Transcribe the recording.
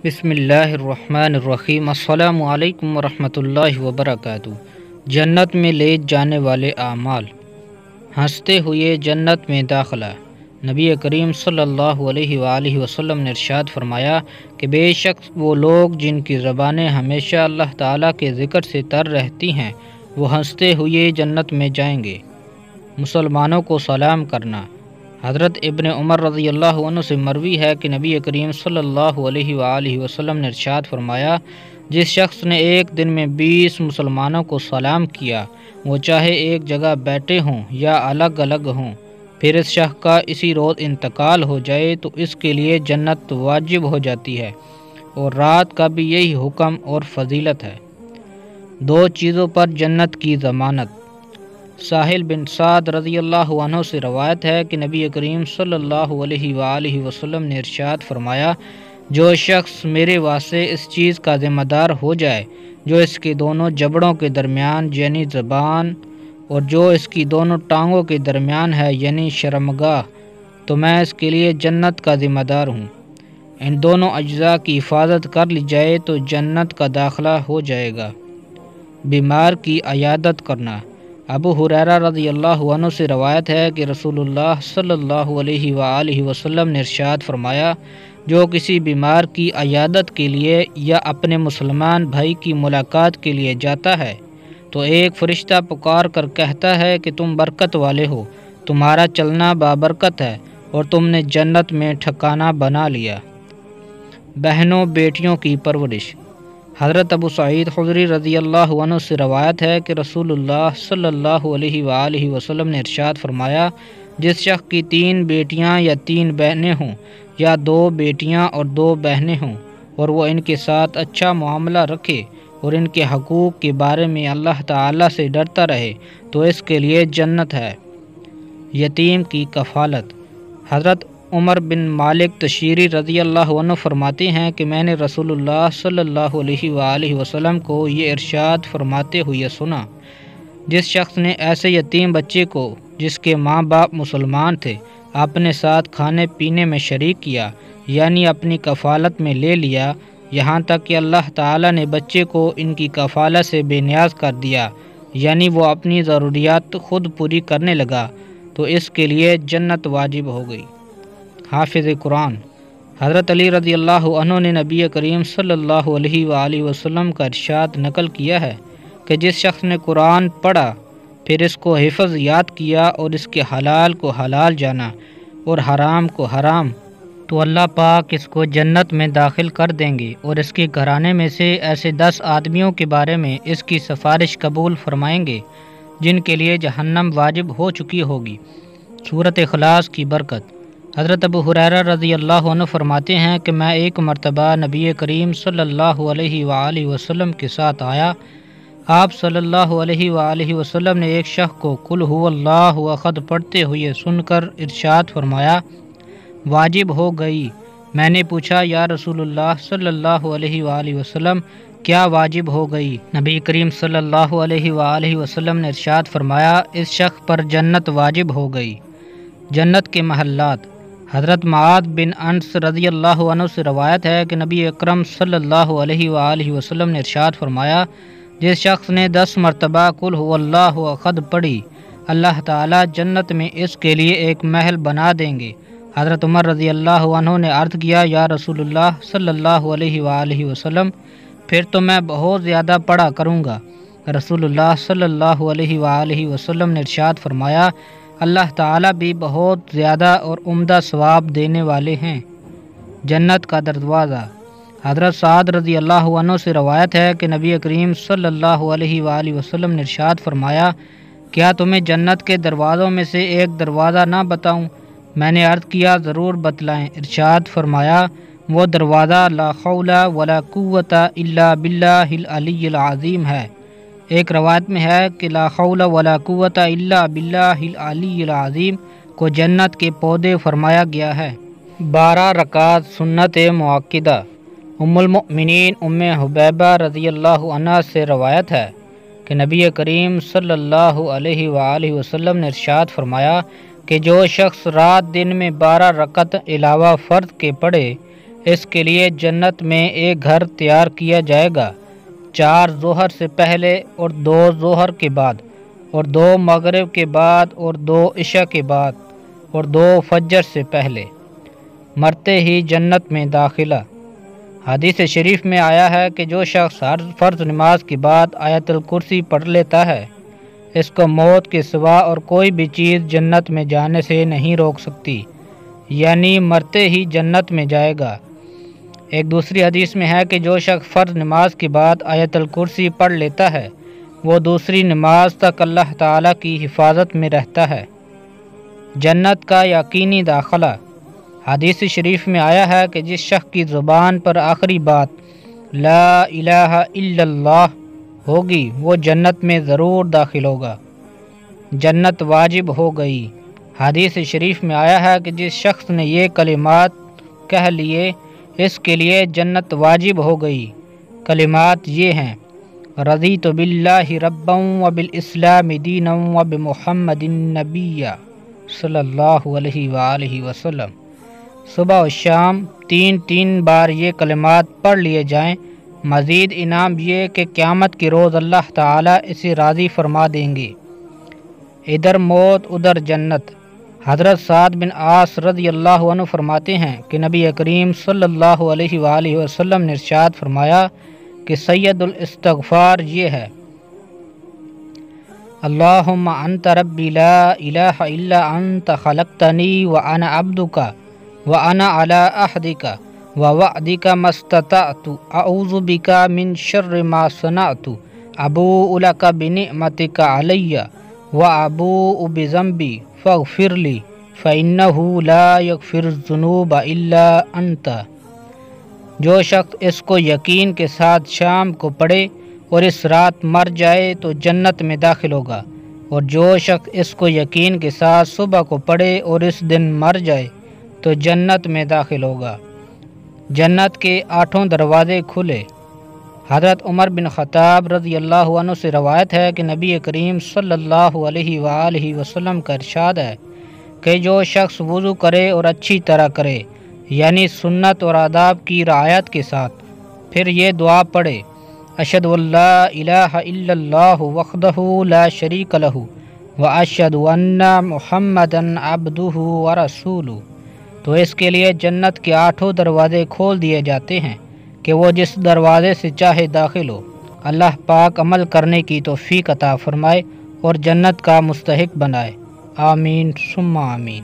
بسم اللہ الرحمن الرحیم۔ السلام علیکم ورحمۃ اللہ وبرکاتہ۔ جنت میں لے جانے والے اعمال۔ ہنستے ہوئے جنت میں داخلہ۔ نبی کریم صلی اللہ علیہ وآلہ وسلم نے ارشاد فرمایا کہ بے شک وہ لوگ جن کی زبانیں ہمیشہ اللہ تعالیٰ کے ذکر سے تر رہتی ہیں وہ ہنستے ہوئے جنت میں جائیں گے۔ مسلمانوں کو سلام کرنا۔ حضرت ابن عمر رضی اللہ عنہ سے مروی ہے کہ نبی کریم صلی اللہ علیہ وآلہ وسلم نے ارشاد فرمایا، جس شخص نے ایک دن میں 20 مسلمانوں کو سلام کیا، وہ چاہے ایک جگہ بیٹھے ہوں یا الگ الگ ہوں، پھر اس شخص کا اسی روز انتقال ہو جائے تو اس کے لیے جنت واجب ہو جاتی ہے، اور رات کا بھی یہی حکم اور فضیلت ہے۔ دو چیزوں پر جنت کی ضمانت۔ ساحل بن سعد رضی اللہ عنہ سے روایت ہے کہ نبی کریم صلی اللہ علیہ وآلہ وسلم نے ارشاد فرمایا، جو شخص میرے واسطے اس چیز کا ذمہ دار ہو جائے جو اس کے دونوں جبڑوں کے درمیان یعنی زبان اور جو اس کی دونوں ٹانگوں کے درمیان ہے یعنی شرمگاہ، تو میں اس کے لیے جنت کا ذمہ دار ہوں۔ ان دونوں اجزاء کی حفاظت کر لی جائے تو جنت کا داخلہ ہو جائے گا۔ بیمار کی عیادت کرنا۔ ابو ہریرہ رضی اللہ عنہ سے روایت ہے کہ رسول اللہ صلی اللہ علیہ وآلہ وسلم نے ارشاد فرمایا، جو کسی بیمار کی عیادت کے لیے یا اپنے مسلمان بھائی کی ملاقات کے لیے جاتا ہے تو ایک فرشتہ پکار کر کہتا ہے کہ تم برکت والے ہو، تمہارا چلنا بابرکت ہے اور تم نے جنت میں ٹھکانہ بنا لیا۔ بہنوں بیٹیوں کی پرورش۔ حضرت ابو سعید خدری رضی اللہ عنہ سے روایت ہے کہ رسول اللہ صلی اللہ علیہ وآلہ وسلم نے ارشاد فرمایا، جس شخص کی 3 بیٹیاں یا 3 بہنیں ہوں یا 2 بیٹیاں اور 2 بہنیں ہوں اور وہ ان کے ساتھ اچھا معاملہ رکھے اور ان کے حقوق کے بارے میں اللہ تعالیٰ سے ڈرتا رہے تو اس کے لیے جنت ہے۔ یتیم کی کفالت۔ حضرت عمر بن مالک تشیری رضی اللہ عنہ فرماتے ہیں کہ میں نے رسول اللہ صلی اللہ علیہ وآلہ وسلم کو یہ ارشاد فرماتے ہوئے سنا، جس شخص نے ایسے یتیم بچے کو جس کے ماں باپ مسلمان تھے اپنے ساتھ کھانے پینے میں شریک کیا یعنی اپنی کفالت میں لے لیا، یہاں تک کہ اللہ تعالیٰ نے بچے کو ان کی کفالت سے بے نیاز کر دیا یعنی وہ اپنی ضروریات خود پوری کرنے لگا، تو اس کے لیے جنت واجب ہو گئی۔ حافظ قرآن۔ حضرت علی رضی اللہ عنہ نے نبی کریم صلی اللہ علیہ وآلہ وسلم کا ارشاد نقل کیا ہے کہ جس شخص نے قرآن پڑھا پھر اس کو حفظ یاد کیا اور اس کے حلال کو حلال جانا اور حرام کو حرام، تو اللہ پاک اس کو جنت میں داخل کر دیں گے اور اس کے گھرانے میں سے ایسے 10 آدمیوں کے بارے میں اس کی سفارش قبول فرمائیں گے جن کے لیے جہنم واجب ہو چکی ہوگی۔ سورۃ اخلاص کی برکت۔ حضرت ابو ہریرہ رضی اللہ عنہ فرماتے ہیں کہ میں ایک مرتبہ نبی کریم صلی اللہ علیہ وآلہ وسلم کے ساتھ آیا، آپ صلی اللہ علیہ وآلہ وسلم نے ایک شخص کو قل هو اللہ احد پڑھتے ہوئے سن کر ارشاد فرمایا، واجب ہو گئی۔ میں نے پوچھا، یا رسول اللہ صلی اللہ علیہ وآلہ وسلم کیا واجب ہو گئی؟ نبی کریم صلی اللہ علیہ وآلہ وسلم نے ارشاد فرمایا، اس شخص پر جنت واجب ہو گئی۔ جنت کے محلات۔ حضرت معاذ بن انس رضی اللہ عنہ سے روایت ہے کہ نبی اکرم صلی اللہ علیہ وآلہ وسلم نے ارشاد فرمایا، جس شخص نے 10 مرتبہ قل هو اللہ احد پڑھی، اللہ تعالیٰ جنت میں اس کے لیے ایک محل بنا دیں گے۔ حضرت عمر رضی اللہ عنہ نے عرض کیا، یا رسول اللہ صلی اللہ علیہ وآلہ وسلم پھر تو میں بہت زیادہ پڑھا کروں گا۔ رسول اللہ صلی اللہ علیہ وآلہ وسلم نے ارشاد فرمایا، اللہ تعالیٰ بھی بہت زیادہ اور عمدہ ثواب دینے والے ہیں۔ جنت کا دروازہ۔ حضرت سعد رضی اللہ عنہ سے روایت ہے کہ نبی کریم صلی اللہ علیہ وآلہ وسلم نے ارشاد فرمایا، کیا تمہیں جنت کے دروازوں میں سے ایک دروازہ نہ بتاؤں؟ میں نے عرض کیا، ضرور بتلائیں۔ ارشاد فرمایا، وہ دروازہ لا حول ولا قوت الا باللہ العلی العظیم ہے۔ ایک روایت میں ہے کہ لا حول ولا قوت الا باللہ العلی العظیم کو جنت کے پودے فرمایا گیا ہے۔ 12 رکعت سنت مؤکدہ۔ ام المؤمنین ام حبیبہ رضی اللہ عنہ سے روایت ہے کہ نبی کریم صلی اللہ علیہ وآلہ وسلم نے ارشاد فرمایا کہ جو شخص رات دن میں 12 رکعت علاوہ فرض کے پڑھے اس کے لیے جنت میں ایک گھر تیار کیا جائے گا، 4 ظہر سے پہلے اور 2 ظہر کے بعد اور 2 مغرب کے بعد اور 2 عشاء کے بعد اور 2 فجر سے پہلے، مرتے ہی جنت میں داخلہ۔ حدیث شریف میں آیا ہے کہ جو شخص ہر فرض نماز کے بعد آیت الکرسی پڑھ لیتا ہے، اس کو موت کے سوا اور کوئی بھی چیز جنت میں جانے سے نہیں روک سکتی، یعنی مرتے ہی جنت میں جائے گا۔ ایک دوسری حدیث میں ہے کہ جو شخص فرض نماز کے بعد آیت الکرسی پڑھ لیتا ہے، وہ دوسری نماز تک اللہ تعالیٰ کی حفاظت میں رہتا ہے۔ جنت کا یقینی داخلہ۔ حدیث شریف میں آیا ہے کہ جس شخص کی زبان پر آخری بات لا الہ الا اللہ ہوگی وہ جنت میں ضرور داخل ہوگا۔ جنت واجب ہو گئی۔ حدیث شریف میں آیا ہے کہ جس شخص نے یہ کلمات کہہ لیے اس کے لیے جنت واجب ہو گئی۔ کلمات یہ ہیں: رضیت باللہ ربا وبالاسلام دینا وبمحمد نبیا صلی اللہ علیہ وآلہ وسلم۔ صبح و شام 3 بار یہ کلمات پڑھ لیے جائیں۔ مزید انعام یہ کہ قیامت کے روز اللہ تعالیٰ اسے راضی فرما دیں گے۔ ادھر موت ادھر جنت۔ حضرت سعد بن عاص رضی اللہ عنہ فرماتے ہیں کہ نبی کریم صلی اللہ علیہ وآلہ وسلم نے ارشاد فرمایا کہ سید الاستغفار یہ ہے: اللہم انت ربی لا الہ الا انت خلقتنی وانا عبدک وانا علی عہدک ووعدک ما استطعت اعوذ بک من شر ما صنعت ابوء لک بنعمتک علی وابوء بذنبی فاغفر لی فإنہ لا یغفر الذنوب الا انت۔ جو شخص اس کو یقین کے ساتھ شام کو پڑھے اور اس رات مر جائے تو جنت میں داخل ہوگا، اور جو شخص اس کو یقین کے ساتھ صبح کو پڑھے اور اس دن مر جائے تو جنت میں داخل ہوگا۔ جنت کے 8 دروازے کھلے۔ حضرت عمر بن خطاب رضی اللہ عنہ سے روایت ہے کہ نبی کریم صلی اللہ علیہ وآلہ وسلم کا ارشاد ہے کہ جو شخص وضو کرے اور اچھی طرح کرے، یعنی سنت اور آداب کی رعایت کے ساتھ، پھر یہ دعا پڑھے: اشہد ان لا الہ الا اللہ وحدہ لا شریک لہ واشہد ان محمدا عبدہ ورسولہ، تو اس کے لیے جنت کے 8 دروازے کھول دیے جاتے ہیں کہ وہ جس دروازے سے چاہے داخل ہو۔ اللہ پاک عمل کرنے کی توفیق عطا فرمائے اور جنت کا مستحق بنائے۔ آمین ثم آمین۔